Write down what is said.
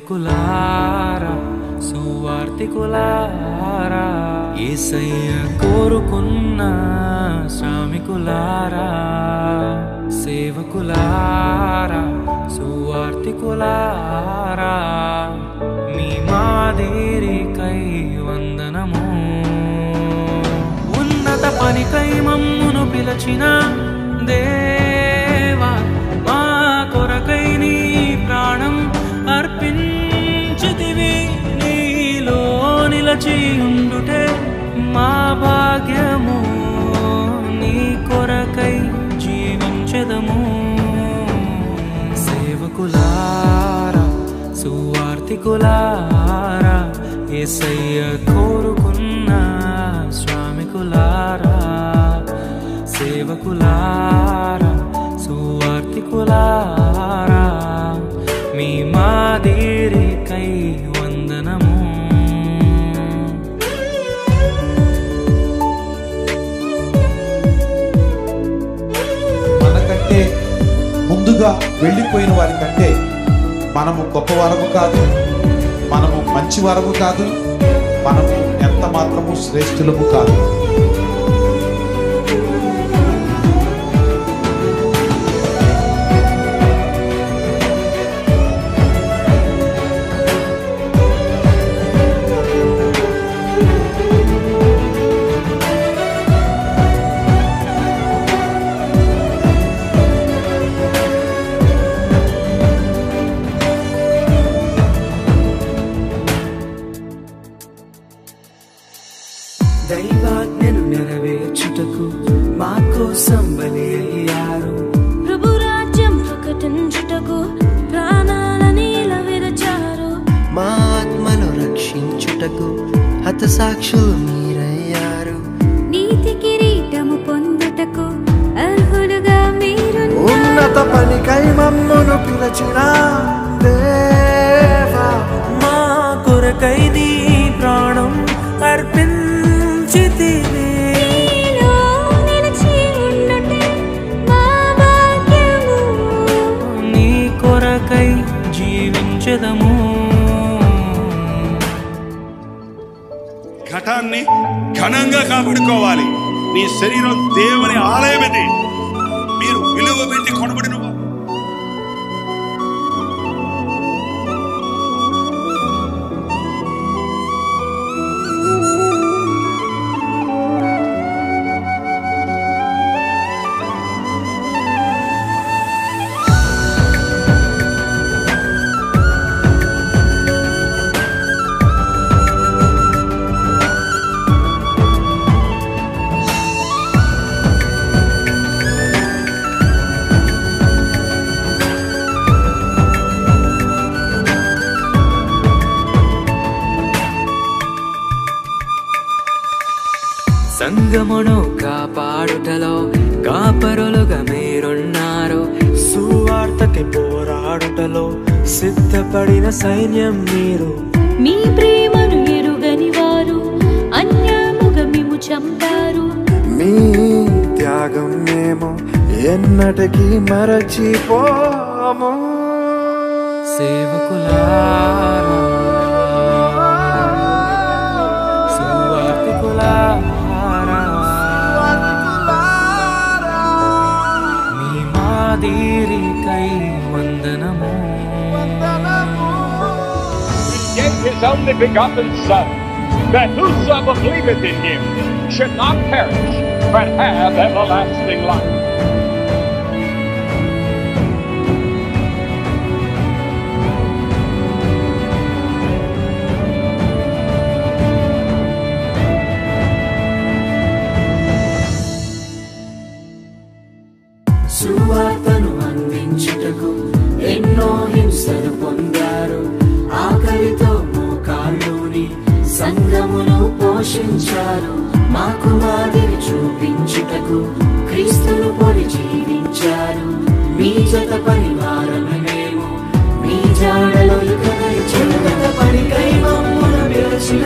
సేవకులారా సువార్తికులారా యేసయ్య కోరుకున్న శ్రామికులారా సేవకులారా సువార్తికులారా మీ మాదిరికై వందనము ఉన్నత పనికై మమ్మును పిలచిన దేవా మా కొరకై నీ ప్రాణం అర్పించితివి నీలో నిలచి ఉండుటే మా భాగ్యము నీ కొరకై జీవించెదము సేవకులారా సువార్తికులారా యేసయ్య కోరుకున్న శ్రామికులారా సేవకులారా సువార్తికులారా మీ మాదిరికై వందనము మనకంటే ముందుగా వెళ్ళిపోయిన వారి కంటే మనము గొప్పవారము కాదు, మనము మంచివారము కాదు, మనము ఎంత మాత్రము శ్రేష్ఠులము కాదు. దైవాజ్ఞను నెరవేర్చుటకు మా కోసం బలి అయ్యారు ప్రభు రాజ్యం ప్రకటించుటకు ప్రాణాలని విరచారు మా ఆత్మను రక్షించుటకు హతసాక్షులు మీరయ్యారు నీతి కిరీటము పొందుటకు అర్హులుగా మీరు ఉన్నత పనికై మమ్మును పిలచిన దేవా మా కొరకై నీ ప్రాణం అర్పించితివి నీలో నిలిచి ఉండుటే మా భాగ్యము నీ కొరకై జీవించెదము ఘటాన్ని ఘనంగా కాపాడుకోవాలి. నీ శరీరం దేవుని ఆలయమని మీరు విలువ పెట్టి కొనబడిన సంగమును కాపాడుటలో కాపరులుగా మీరున్నారు సువార్తకి పోరాడుటలో సిద్ధపడిన సైన్యం మీరు మీ ప్రేమను ఎరుగని వారు అన్యాయముగా మేము చంపారు మీ త్యాగం మేము ఎన్నటికీ మరచిపోము సేవకులారా సువార్తికులారా మీ మాదిరికై వందనము He gave his only begotten Son, that whosoever believeth in him should not perish, but have everlasting life. సువార్తను అందించుటకు ఎన్నో హింసలు పొందారు ఆకలితో మోకాళ్ళుని సంఘమును పోషించారు మాకు మాదిరి చూపించుటకు క్రీస్తును పోలి జీవించారు. మీ జత పరివారమే మేము, మీ జాడలో ఇక నడిచెను. గత పనికై మమ్మును పిలిచిన